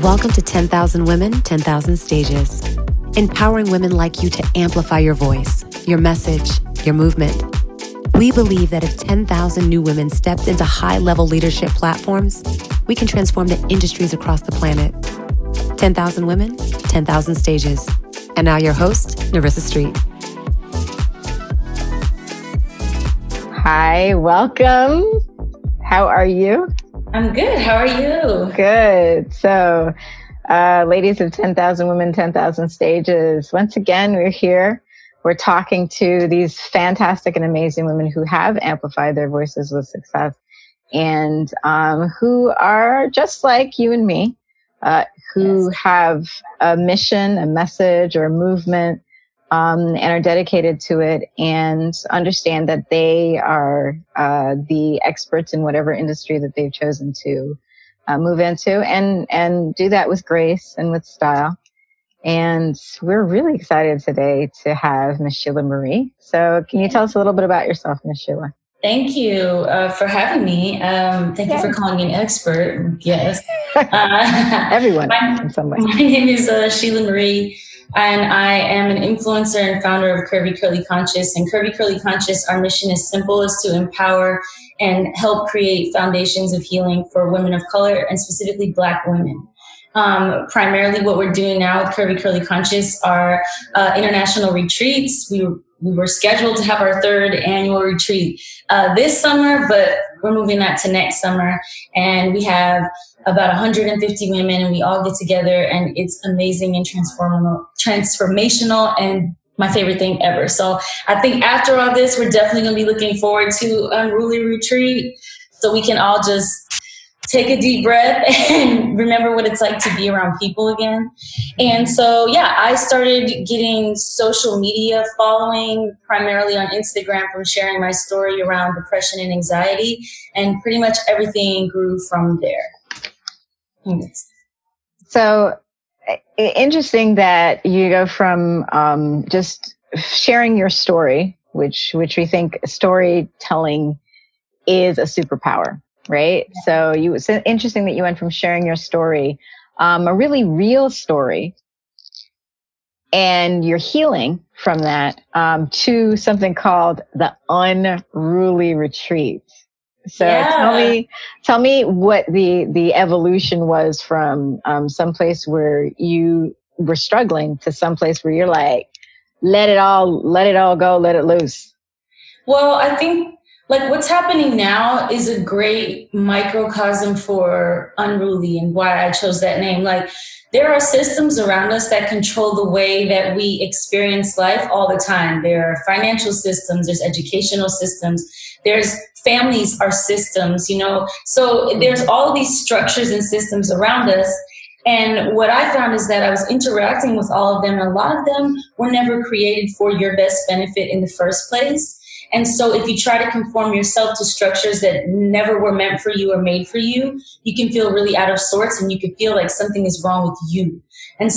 Welcome to 10,000 Women, 10,000 Stages. Empowering women like you to amplify your voice, your message, your movement. We believe that if 10,000 new women stepped into high-level leadership platforms, we can transform the industries across the planet. 10,000 Women, 10,000 Stages. And now your host, Narissa Street. Hi, welcome. How are you? I'm good. How are you? Good. So, ladies of 10,000 Women, 10,000 Stages, once again, we're here. We're talking to these fantastic and amazing women who have amplified their voices with success and who are just like you and me, who have a mission, a message, or a movement, and are dedicated to it and understand that they are the experts in whatever industry that they've chosen to move into and do that with grace and with style. And we're really excited today to have Miss Shelah Marie. So can you tell us a little bit about yourself, Miss Shelah? Thank you for having me. Thank you for calling me an expert. Yes. Everyone in some way. My name is Shelah Marie, and I am an influencer and founder of Curvy Curly Conscious. And Curvy Curly Conscious, our mission is simple, is to empower and help create foundations of healing for women of color and specifically Black women. Primarily what we're doing now with Curvy Curly Conscious are international retreats. We were scheduled to have our third annual retreat this summer, but we're moving that to next summer. And we have about 150 women, and we all get together, and it's amazing and transformational, and my favorite thing ever. So I think after all this, we're definitely going to be looking forward to Unruly Retreat, so we can all just take a deep breath and remember what it's like to be around people again. And so, yeah, I started getting social media following primarily on Instagram from sharing my story around depression and anxiety, and pretty much everything grew from there. So interesting that you go from just sharing your story, which we think storytelling is a superpower. Right. So it's interesting that you went from sharing your story, a really real story, and you're healing from that, to something called the Unruly Retreat. So tell me what the evolution was from someplace where you were struggling to someplace where you're like, let it all go, let it loose. Well, I think what's happening now is a great microcosm for Unruly and why I chose that name. There are systems around us that control the way that we experience life all the time. There are financial systems, there's educational systems, there's families are systems, so there's all these structures and systems around us. And what I found is that I was interacting with all of them, and a lot of them were never created for your best benefit in the first place. And so if you try to conform yourself to structures that never were meant for you or made for you, you can feel really out of sorts, and you can feel like something is wrong with you. And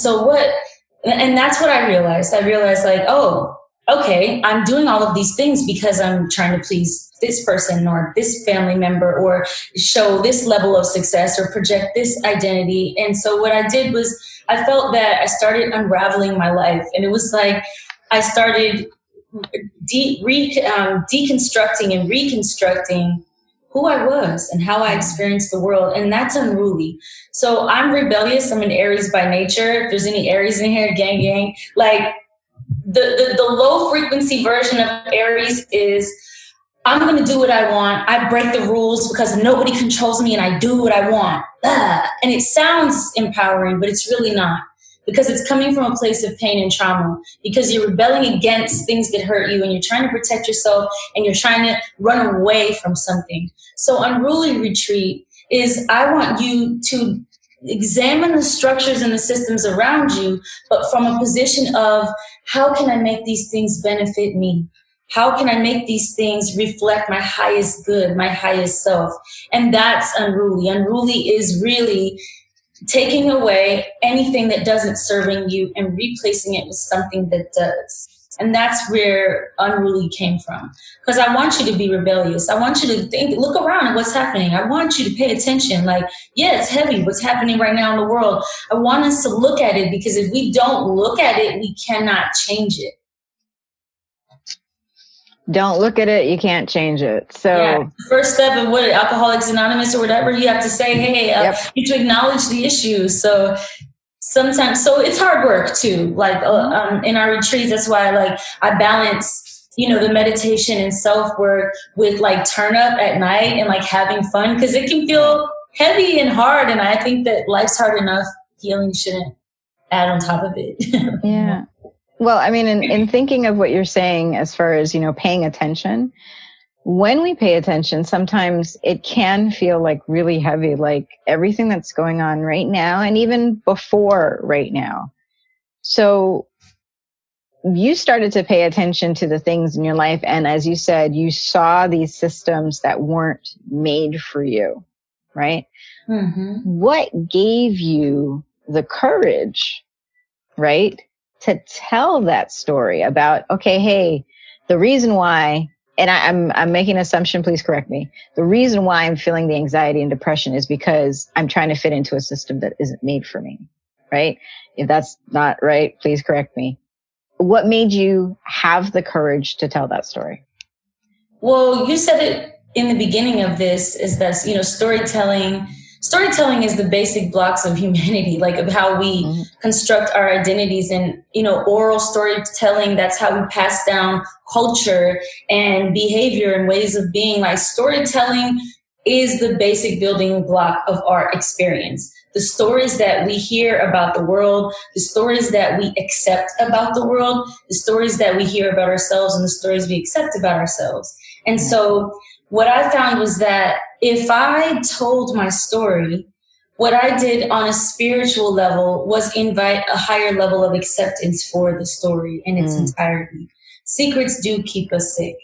that's what I realized. I realized oh, okay, I'm doing all of these things because I'm trying to please this person or this family member or show this level of success or project this identity. And so what I did was I felt that I started unraveling my life. And it was like I started deconstructing and reconstructing who I was and how I experienced the world. And that's unruly. So I'm rebellious. I'm an Aries by nature. If there's any Aries in here, gang. The low frequency version of Aries is I'm going to do what I want. I break the rules because nobody controls me and I do what I want. And it sounds empowering, but it's really not. Because it's coming from a place of pain and trauma, because you're rebelling against things that hurt you and you're trying to protect yourself and you're trying to run away from something. So Unruly Retreat is I want you to examine the structures and the systems around you, but from a position of how can I make these things benefit me? How can I make these things reflect my highest good, my highest self? And that's Unruly. Unruly is really taking away anything that doesn't serving you and replacing it with something that does. And that's where Unruly came from. Because I want you to be rebellious. I want you to look around at what's happening. I want you to pay attention. Like, yeah, it's heavy what's happening right now in the world. I want us to look at it, because if we don't look at it, we cannot change it. Don't look at it, you can't change it. So yeah, first step of what Alcoholics Anonymous or whatever, you have to say, hey, you have to acknowledge the issue. So sometimes, so it's hard work too. Like in our retreats, that's why I balance, the meditation and self-work with turn up at night and having fun, because it can feel heavy and hard. And I think that life's hard enough. Healing shouldn't add on top of it. Yeah. Well, I mean, in thinking of what you're saying as far as, paying attention, when we pay attention, sometimes it can feel really heavy, like everything that's going on right now and even before right now. So you started to pay attention to the things in your life. And as you said, you saw these systems that weren't made for you, right? Mm-hmm. What gave you the courage, right, to tell that story about, okay, hey, the reason why, and I'm making an assumption, please correct me. The reason why I'm feeling the anxiety and depression is because I'm trying to fit into a system that isn't made for me, right? If that's not right, please correct me. What made you have the courage to tell that story? Well, you said it in the beginning of this, is that, Storytelling is the basic blocks of humanity, of how we construct our identities, and, oral storytelling, that's how we pass down culture and behavior and ways of being. Storytelling is the basic building block of our experience. The stories that we hear about the world, the stories that we accept about the world, the stories that we hear about ourselves, and the stories we accept about ourselves. And so what I found was that if I told my story, what I did on a spiritual level was invite a higher level of acceptance for the story in its entirety. Secrets do keep us sick.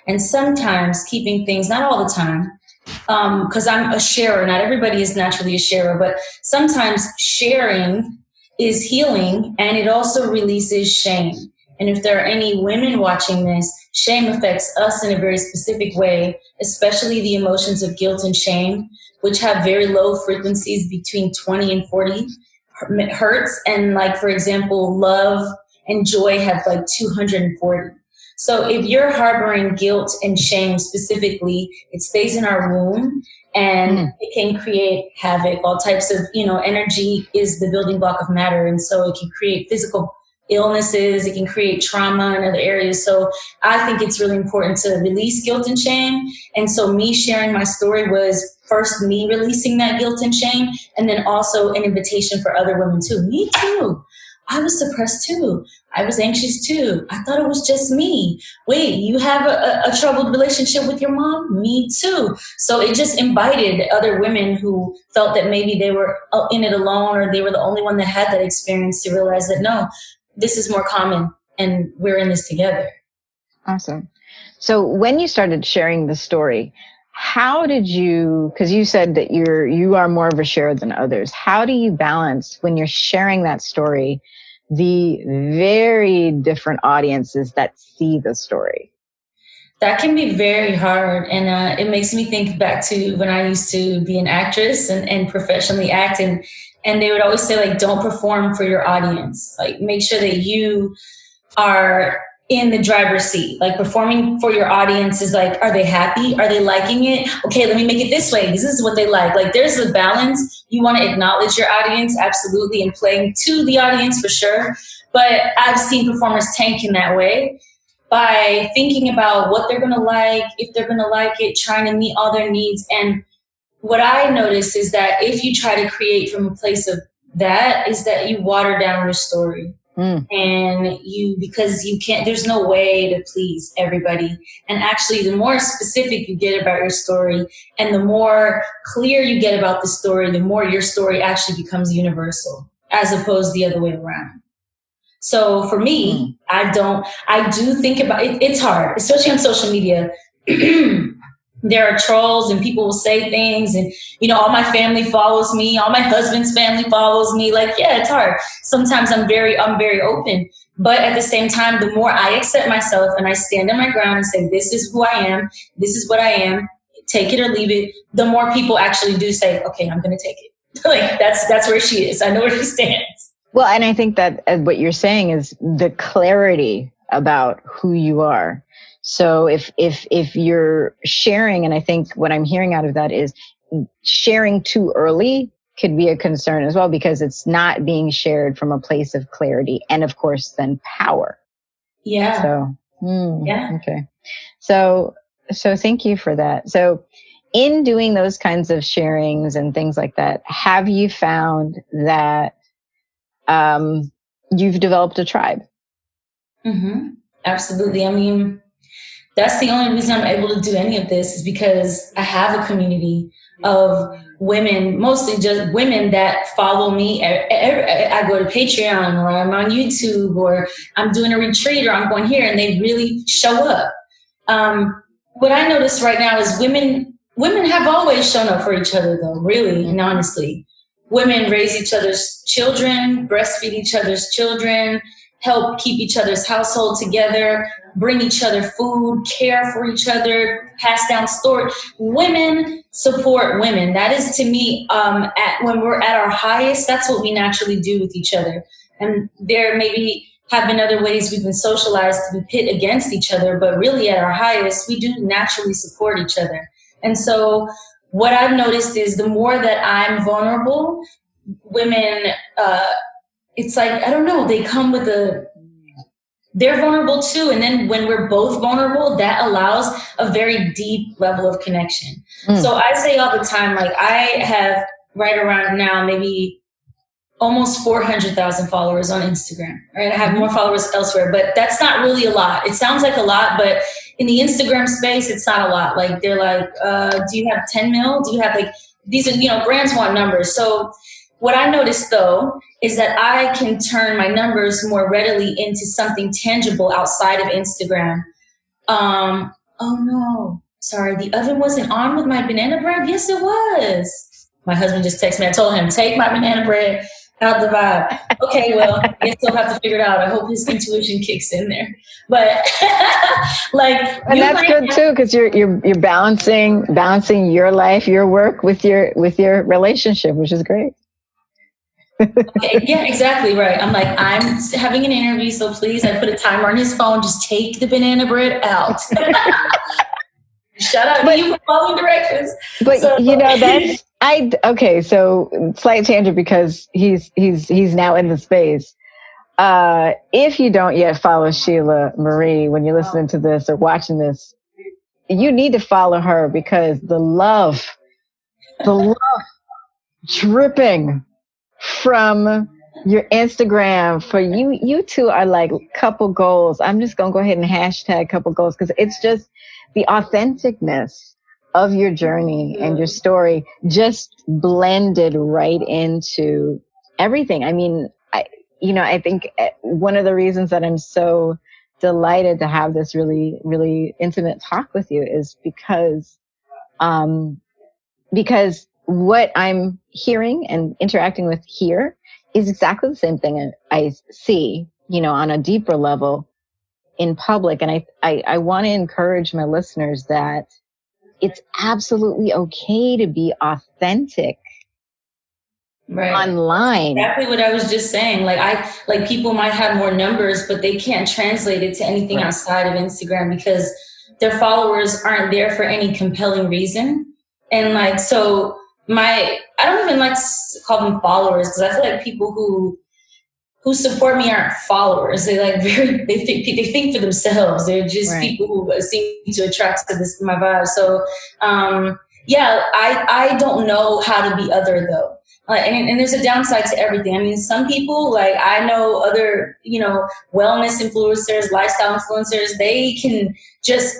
And sometimes keeping things, not all the time, because I'm a sharer. Not everybody is naturally a sharer, but sometimes sharing is healing, and it also releases shame. And if there are any women watching this, shame affects us in a very specific way, especially the emotions of guilt and shame, which have very low frequencies between 20 and 40 hertz. And for example, love and joy have 240. So if you're harboring guilt and shame specifically, it stays in our womb and it can create havoc. All types of, energy is the building block of matter. And so it can create physical illnesses, it can create trauma in other areas. So I think it's really important to release guilt and shame. And so me sharing my story was first me releasing that guilt and shame, and then also an invitation for other women too. Me too. I was depressed too. I was anxious too. I thought it was just me. Wait, you have a troubled relationship with your mom? Me too. So it just invited other women who felt that maybe they were in it alone, or they were the only one that had that experience, to realize that no, this is more common and we're in this together. Awesome. So when you started sharing the story, how did you, because you said that you are more of a sharer than others. How do you balance when you're sharing that story, the very different audiences that see the story? That can be very hard. And it makes me think back to when I used to be an actress and professionally act. And they would always say, don't perform for your audience. Make sure that you are in the driver's seat. Performing for your audience is are they happy? Are they liking it? Okay, let me make it this way. This is what they like. There's a balance. You want to acknowledge your audience, absolutely, and playing to the audience for sure. But I've seen performers tank in that way by thinking about what they're going to like, if they're going to like it, trying to meet all their needs. And what I notice is that if you try to create from a place of that, is that you water down your story. And because you can't, there's no way to please everybody. And actually, the more specific you get about your story and the more clear you get about the story, the more your story actually becomes universal, as opposed to the other way around. So for me, I do think about it. It's hard, especially on social media. there are trolls and people will say things, and all my family follows me, all my husband's family follows me. Like, yeah, it's hard. Sometimes I'm very open, but at the same time, the more I accept myself and I stand on my ground and say, this is who I am, this is what I am, take it or leave it, the more people actually do say, okay, I'm going to take it. Like, that's where she is. I know where she stands. Well, and I think that what you're saying is the clarity about who you are. So if you're sharing, and I think what I'm hearing out of that is sharing too early could be a concern as well, because it's not being shared from a place of clarity and, of course, then power. Yeah. So, yeah. Okay. So thank you for that. So in doing those kinds of sharings and things like that, have you found that you've developed a tribe? Mm-hmm. Absolutely. I mean, that's the only reason I'm able to do any of this, is because I have a community of women, mostly just women that follow me. I go to Patreon, or I'm on YouTube, or I'm doing a retreat, or I'm going here, and they really show up. What I notice right now is women have always shown up for each other, though, really and honestly. Women raise each other's children, breastfeed each other's children, help keep each other's household together, bring each other food, care for each other, pass down stories. Women support women. That is, to me, when we're at our highest, that's what we naturally do with each other. And there maybe have been other ways we've been socialized to be pit against each other, but really at our highest, we do naturally support each other. And so what I've noticed is the more that I'm vulnerable, women, it's like, I don't know, they come with they're vulnerable too. And then when we're both vulnerable, that allows a very deep level of connection. So I say all the time, like, I have right around now, maybe almost 400,000 followers on Instagram, right? I have more followers elsewhere, but that's not really a lot. It sounds like a lot, but in the Instagram space, it's not a lot. Like, they're like, do you have 10 mil? Do you have, like, these are, brands want numbers. So what I noticed, though, is that I can turn my numbers more readily into something tangible outside of Instagram. Oh no, sorry, the oven wasn't on with my banana bread? Yes, it was. My husband just texted me. I told him, take my banana bread out the vibe. Okay, well, I guess he'll have to figure it out. I hope his intuition kicks in there. But like, and that's good too, because you're balancing your life, your work with your relationship, which is great. Okay, yeah, exactly right. I'm like, I'm having an interview, so please, I put a timer on his phone. Just take the banana bread out. Shout out to you for following directions. But that's okay. So slight tangent, because he's now in the space. If you don't yet follow Shelah Marie, when you're listening to this or watching this, you need to follow her, because the love dripping from your Instagram for you two are like couple goals. I'm just going to go ahead and hashtag couple goals, because it's just the authenticness of your journey and your story just blended right into everything. I mean, I think one of the reasons that I'm so delighted to have this really, really intimate talk with you is because what I'm hearing and interacting with here is exactly the same thing I see, on a deeper level in public. And I want to encourage my listeners that it's absolutely okay to be authentic online. That's exactly what I was just saying. Like people might have more numbers, but they can't translate it to anything outside of Instagram, because their followers aren't there for any compelling reason. And so I don't even like to call them followers, because I feel like people who support me aren't followers. They they think for themselves. They're just people who seem to attract to my vibe. So I don't know how to be other, though. And there's a downside to everything. I mean, some people, like, I know other, wellness influencers, lifestyle influencers, they can just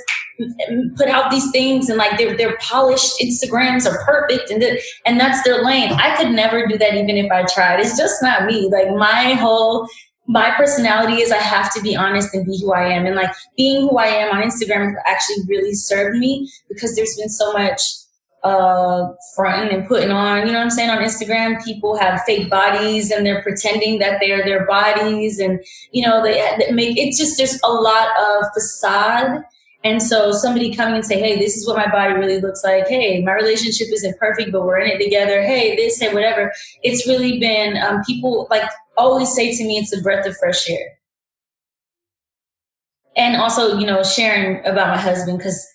put out these things, and like their polished Instagrams are perfect, and that's their lane. I could never do that, even if I tried. It's just not me. Like, my whole my personality is I have to be honest and be who I am. And like being who I am on Instagram has actually really served me, because there's been so much fronting and putting on, you know what I'm saying? On Instagram, people have fake bodies and they're pretending that they are their bodies. And, you know, they make it just, there's a lot of facade. And so somebody coming and say, hey, this is what my body really looks like. Hey, my relationship isn't perfect, but we're in it together. Hey, this, hey, whatever. It's really been, people like always say to me, it's a breath of fresh air. And also, you know, sharing about my husband, because,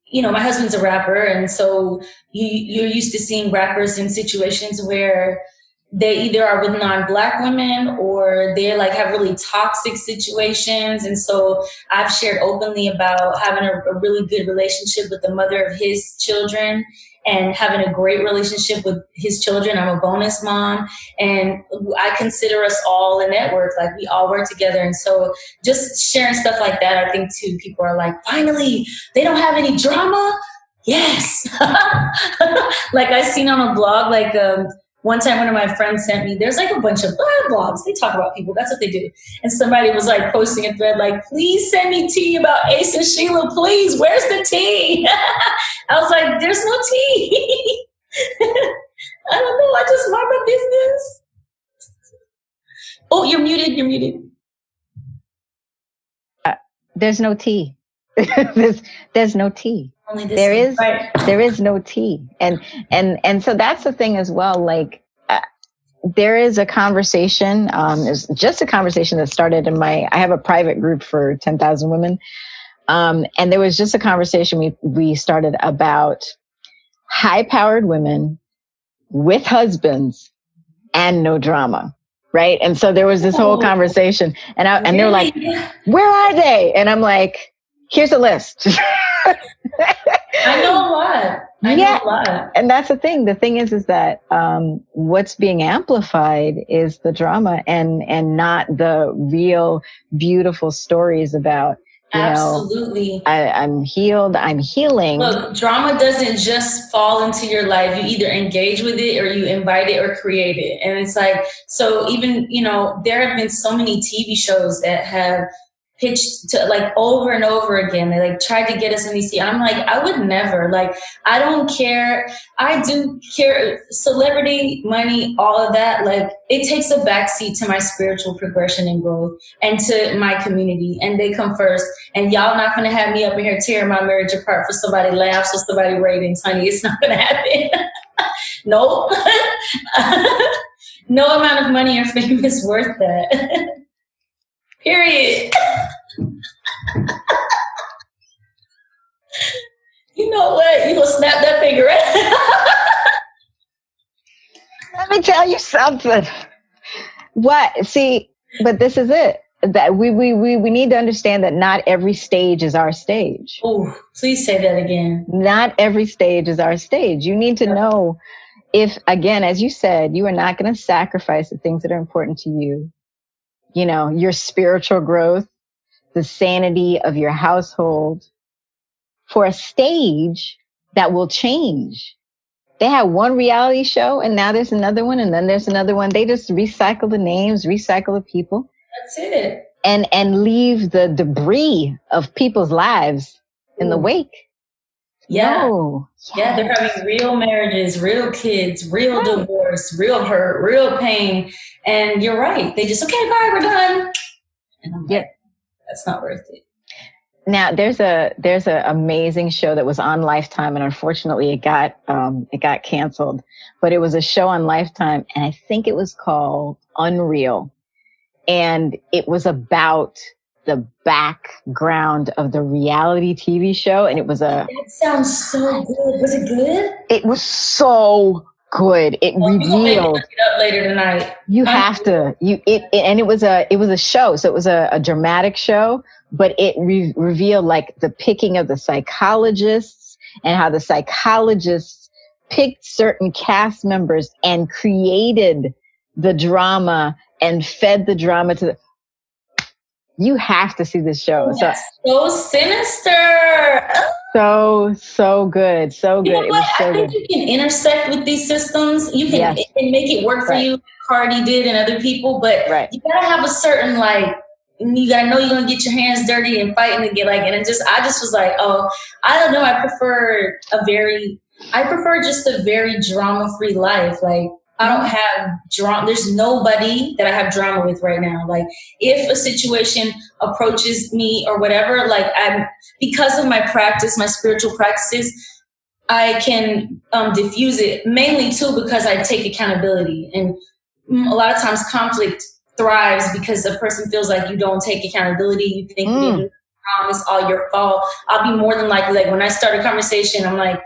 you know, my husband's a rapper. And so you're used to seeing rappers in situations where they either are with non-Black women or they're like have really toxic situations. And so I've shared openly about having a really good relationship with the mother of his children and having a great relationship with his children. I'm a bonus mom, and I consider us all a network. Like we all work together. And so just sharing stuff like that, I think too, people are like, finally, they don't have any drama. Yes. Like I seen on a blog, like, one time one of my friends sent me, there's like a bunch of blogs. They talk about people. That's what they do. And somebody was like posting a thread like, please send me tea about Ace and Shelah, please. Where's the tea? I was like, there's no tea. I don't know. I just mind my business. Oh, you're muted. You're muted. There's no tea. there's no tea. There is no tea. And so that's the thing as well. Like, there is a conversation, it's just a conversation that started in I have a private group for 10,000 women. And there was just a conversation we started about high powered women with husbands and no drama. Right. And so there was this whole conversation and they're like, where are they? And I'm like, here's a list. I know a lot. I know a lot. And that's the thing. The thing is that what's being amplified is the drama and not the real beautiful stories about, you Absolutely. know, I'm healed, I'm healing. Look, drama doesn't just fall into your life. You either engage with it or you invite it or create it. And it's like, so even, you know, there have been so many TV shows that have pitched to like over and over again. They like tried to get us in these. I'm like, I would never. Like, I don't care. I do care. Celebrity, money, all of that. Like, it takes a backseat to my spiritual progression and growth and to my community. And they come first. And y'all not going to have me up in here tearing my marriage apart for somebody laughs or somebody ratings, honey. It's not going to happen. Nope. No amount of money or fame is worth that. Period. You know what? You gonna snap that finger at? Let me tell you something. What? See, but this is it. That we need to understand that not every stage is our stage. Oh, please say that again. Not every stage is our stage. You need to know if, again, as you said, you are not going to sacrifice the things that are important to you. You know, your spiritual growth, the sanity of your household for a stage that will change. They had one reality show and now there's another one and then there's another one. They just recycle the names, recycle the people. That's it. And leave the debris of people's lives in the wake. Yeah. No. Yeah, they're having real marriages, real kids, real divorce, real hurt, real pain. And you're right. They just, okay, bye, we're done. And I'm like, that's not worth it. Now there's a amazing show that was on Lifetime, and unfortunately it got canceled. But it was a show on Lifetime, and I think it was called Unreal. And it was about the background of the reality TV show. And it was that sounds so good. Was it good? It was so good. It revealed. Look it up later tonight. You have to. And it was a show. So it was a dramatic show, but it revealed like the picking of the psychologists and how the psychologists picked certain cast members and created the drama and fed the drama to the. You have to see this show. That's so sinister. So good. So You know good. It what? was so I think good. you can intersect with these systems. You can, Yes. it can make it work for Right. you, like Cardi did and other people, but Right. you gotta have a certain, like, you gotta know you're gonna get your hands dirty and fighting to get, like, and I just was like, oh, I don't know. I prefer just a very drama-free life. Like, I don't have drama. There's nobody that I have drama with right now. Like, if a situation approaches me or whatever, like, because of my practice, my spiritual practices, I can diffuse it, mainly too because I take accountability. And a lot of times conflict thrives because a person feels like you don't take accountability. You think you didn't do it wrong, it's all your fault. I'll be more than likely, like, when I start a conversation, I'm like,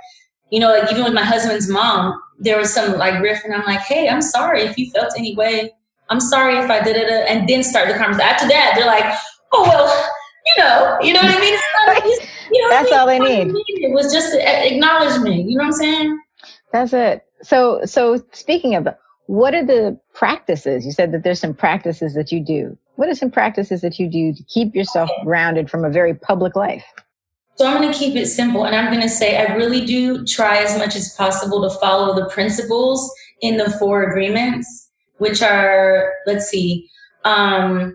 you know, like, even with my husband's mom, there was some, like, riff, and I'm like, hey, I'm sorry if you felt any way. I'm sorry if I did it, and then start the conversation. After that, they're like, oh, well, you know what I mean? That's all they need. It was just an acknowledgement. You know what I'm saying? That's it. So speaking of, what are the practices? You said that there's some practices that you do. What are some practices that you do to keep yourself grounded from a very public life? So I'm going to keep it simple, and I'm going to say I really do try as much as possible to follow the principles in the 4 agreements, which are, let's see, don't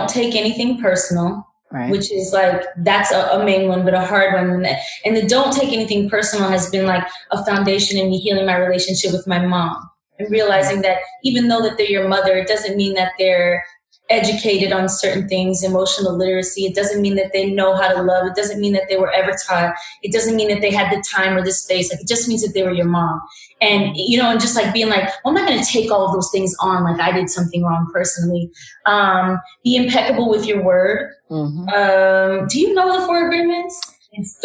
take anything personal, Right. which is like, that's a main one, but a hard one. And the don't take anything personal has been like a foundation in me healing my relationship with my mom and realizing that even though that they're your mother, it doesn't mean that they're educated on certain things, emotional literacy. It doesn't mean that they know how to love. It doesn't mean that they were ever taught. It doesn't mean that they had the time or the space. Like, it just means that they were your mom. And, you know, and just like being like, well, I'm not going to take all of those things on like I did something wrong personally. Be impeccable with your word. Do you know the 4 agreements?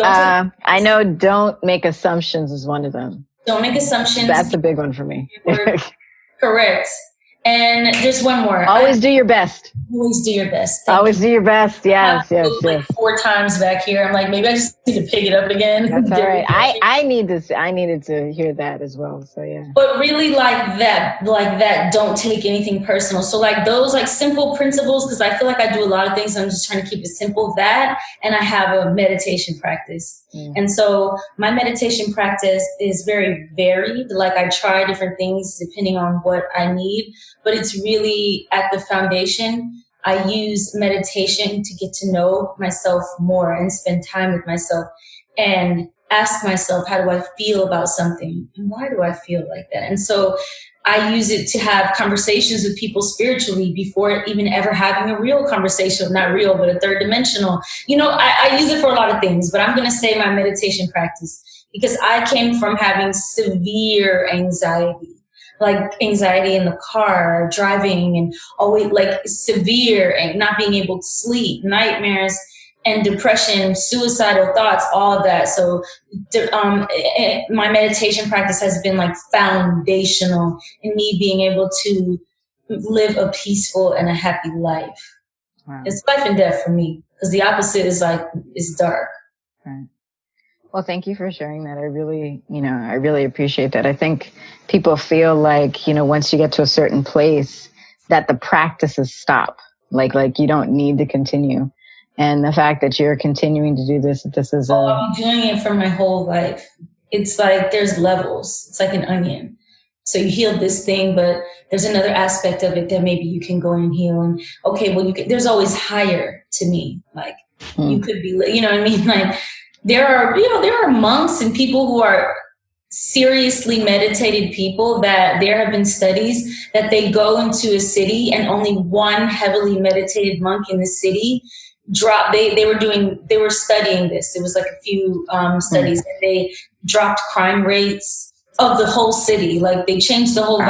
I know don't make assumptions is one of them. Don't make assumptions. That's a big one for me. Correct. And there's one more. Always do your best. Always do your best. Always do your best. Yes, yes, yes. Like 4 times back here. I'm like, maybe I just need to pick it up again. That's all right. I needed to hear that as well. So yeah. But really like that, don't take anything personal. So like those like simple principles, because I feel like I do a lot of things. I'm just trying to keep it simple. That, and I have a meditation practice. And so my meditation practice is very varied. Like, I try different things depending on what I need, but it's really at the foundation. I use meditation to get to know myself more and spend time with myself and ask myself, how do I feel about something? And why do I feel like that? And so I use it to have conversations with people spiritually before even ever having a real conversation, not real, but a third dimensional. You know, I use it for a lot of things, but I'm going to say my meditation practice, because I came from having severe anxiety, like anxiety in the car, driving, and always like severe and not being able to sleep, nightmares, and depression, suicidal thoughts, all of that. So my meditation practice has been like foundational in me being able to live a peaceful and a happy life. Wow. It's life and death for me, because the opposite is dark. Right. Well, thank you for sharing that. I really appreciate that. I think people feel like, once you get to a certain place that the practices stop, like you don't need to continue. And the fact that you're continuing to do this is I've been doing it for my whole life. It's like there's levels. It's like an onion. So you heal this thing, but there's another aspect of it that maybe you can go and heal. And okay, well, there's always higher to me. Like you could be, you know what I mean? Like there are monks and people who are seriously meditated people that there have been studies that they go into a city and only one heavily meditated monk in the city they were studying this. It was like a few studies, and they dropped crime rates of the whole city. Like they changed the whole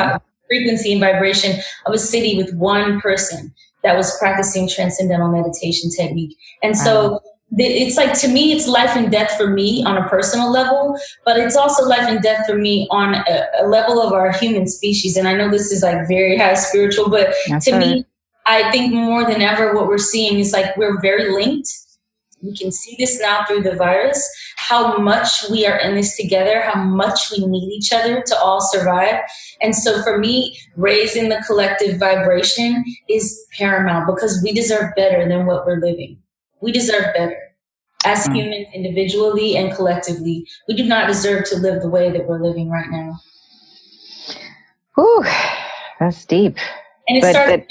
frequency and vibration of a city with one person that was practicing transcendental meditation technique. And so it's like, to me, it's life and death for me on a personal level, but it's also life and death for me on a level of our human species. And I know this is like very high spiritual, but to me, I think more than ever, what we're seeing is like we're very linked. We can see this now through the virus, how much we are in this together, how much we need each other to all survive. And so for me, raising the collective vibration is paramount, because we deserve better than what we're living. We deserve better. as humans, individually and collectively. We do not deserve to live the way that we're living right now. Whew, that's deep. And it starts with us,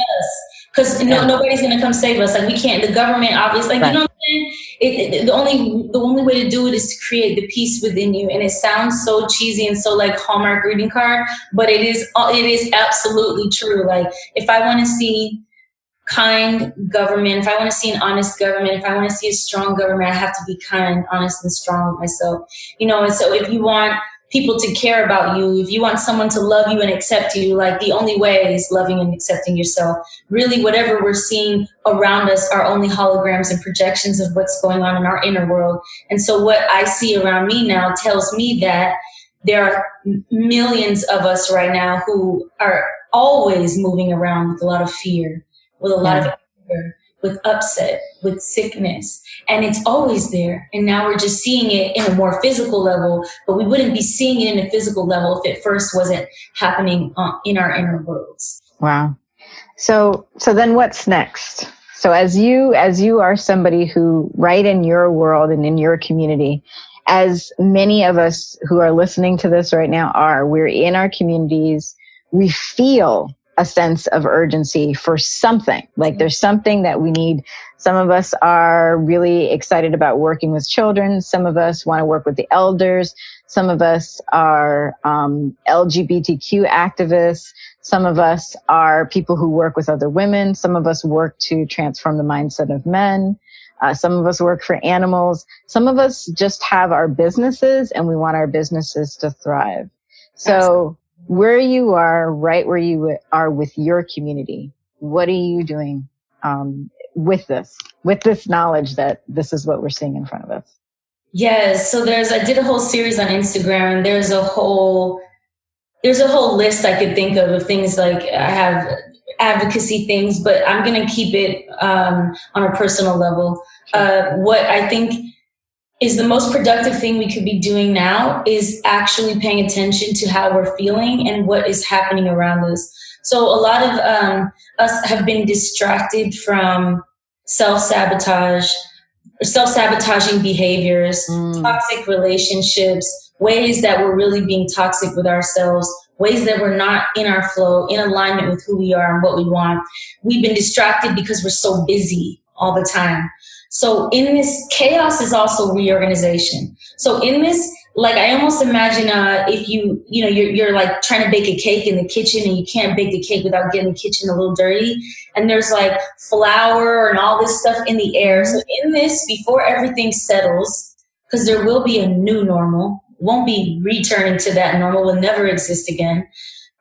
because nobody's going to come save us. Like, we can't. The government, obviously, like, you know what I'm saying? The only way to do it is to create the peace within you. And it sounds so cheesy and so like Hallmark greeting card, but it is absolutely true. Like, if I want to see kind government, if I want to see an honest government, if I want to see a strong government, I have to be kind, honest, and strong with myself. And so if you want people to care about you, if you want someone to love you and accept you, like, the only way is loving and accepting yourself. Really, whatever we're seeing around us are only holograms and projections of what's going on in our inner world. And so what I see around me now tells me that there are millions of us right now who are always moving around with a lot of fear, with a lot of anger, with upset, with sickness. And it's always there. And now we're just seeing it in a more physical level, but we wouldn't be seeing it in a physical level if it first wasn't happening in our inner worlds. Wow. So then what's next? So as you are somebody who, right in your world and in your community, as many of us who are listening to this right now we're in our communities, we feel a sense of urgency for something. Like, there's something that we need. Some of us are really excited about working with children. Some of us want to work with the elders. Some of us are LGBTQ activists. Some of us are people who work with other women. Some of us work to transform the mindset of men. Some of us work for animals. Some of us just have our businesses and we want our businesses to thrive. So where you are, right where you are with your community, what are you doing with this knowledge that this is what we're seeing in front of us? Yes. So I did a whole series on Instagram, and there's a whole list I could think of things. Like, I have advocacy things, but I'm going to keep it on a personal level. What I think is the most productive thing we could be doing now is actually paying attention to how we're feeling and what is happening around us. So a lot of us have been distracted from self-sabotaging behaviors, toxic relationships, ways that we're really being toxic with ourselves, ways that we're not in our flow, in alignment with who we are and what we want. We've been distracted because we're so busy all the time. So in this, chaos is also reorganization. So in this, like, I almost imagine if you're like trying to bake a cake in the kitchen and you can't bake the cake without getting the kitchen a little dirty, and there's like flour and all this stuff in the air. So in this, before everything settles, because there will be a new normal, won't be returning to that normal, will never exist again.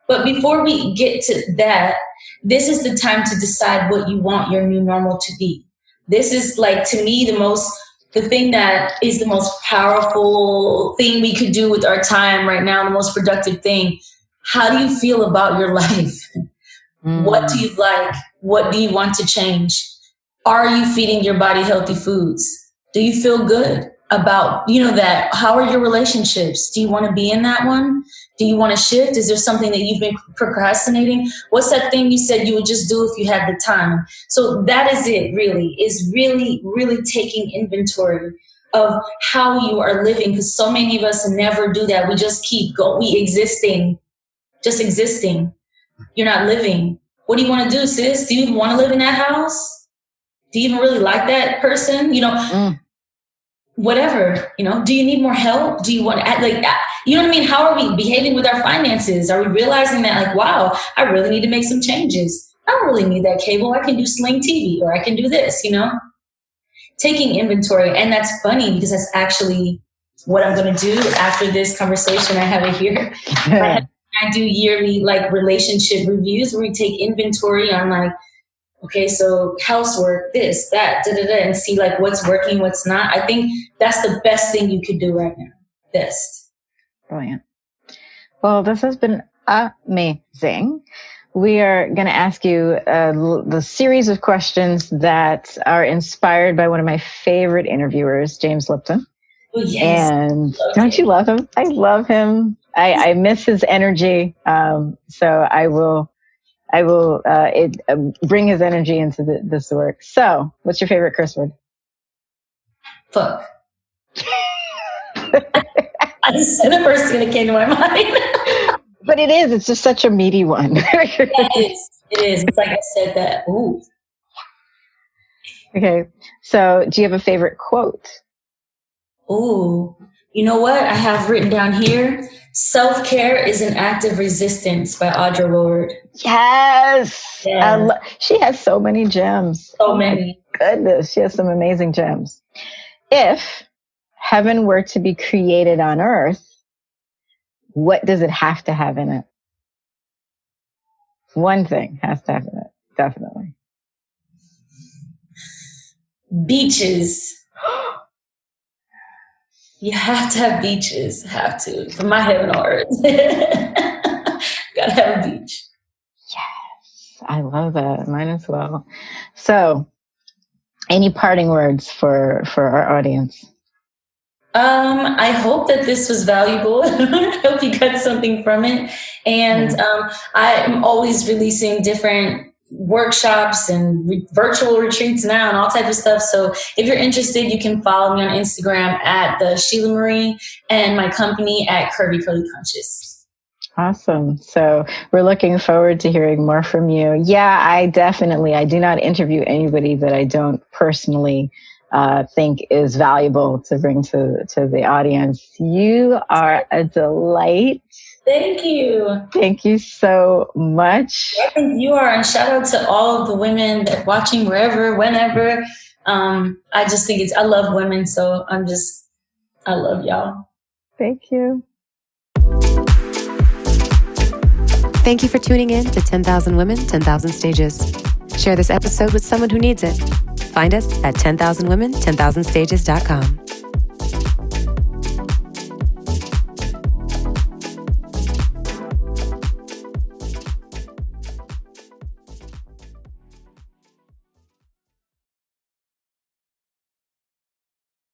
But before we get to that, this is the time to decide what you want your new normal to be. This is, like, to me, the thing that is the most powerful thing we could do with our time right now, the most productive thing. How do you feel about your life? What do you like? What do you want to change? Are you feeding your body healthy foods? Do you feel good about, that? How are your relationships? Do you want to be in that one? Do you want to shift? Is there something that you've been procrastinating? What's that thing you said you would just do if you had the time? So that is it, really, is really, really taking inventory of how you are living, because so many of us never do that. We just keep just existing. You're not living. What do you want to do, sis? Do you even want to live in that house? Do you even really like that person? Whatever, do you need more help? Do you want to act like, you know what I mean? How are we behaving with our finances? Are we realizing that, like, wow, I really need to make some changes. I don't really need that cable. I can do Sling TV, or I can do this, taking inventory. And that's funny because that's actually what I'm going to do after this conversation. I have it here. I do yearly, like, relationship reviews where we take inventory on, like, okay, so housework, this, that, and see, like, what's working, what's not. I think that's the best thing you could do right now. Best. Brilliant. Well, this has been amazing. We are going to ask you the series of questions that are inspired by one of my favorite interviewers, James Lipton. Oh, yes. And don't you love him? I love him. I miss his energy. So I will bring his energy into this work. So what's your favorite curse word? Fuck. That's the first thing that came to my mind. But it is. It's just such a meaty one. It is. It's like I said that. Ooh. Okay. So do you have a favorite quote? Ooh. You know what I have written down here? Self-care is an act of resistance by Audre Lorde. Yes. She has so many gems. So many. Goodness. She has some amazing gems. If heaven were to be created on earth, what does it have to have in it? One thing has to have in it. Definitely. Beaches. You have to have beaches. Have to. For my heaven on earth. Gotta have a beach. Yes. I love that. Mine as well. So, any parting words for our audience? I hope that this was valuable. I hope you got something from it. And I'm always releasing different workshops and virtual retreats now and all type of stuff. So if you're interested, you can follow me on Instagram at the Shelah Marie and my company at Curvy Curly Conscious. Awesome. So we're looking forward to hearing more from you. Yeah, I do not interview anybody that I don't personally think is valuable to bring to the audience. You are a delight. Thank you. Thank you so much. I think you are. And shout out to all of the women that watching wherever, whenever. I just think I love women. So I love y'all. Thank you. Thank you for tuning in to 10,000 Women, 10,000 Stages. Share this episode with someone who needs it. Find us at 10,000women10,000stages.com.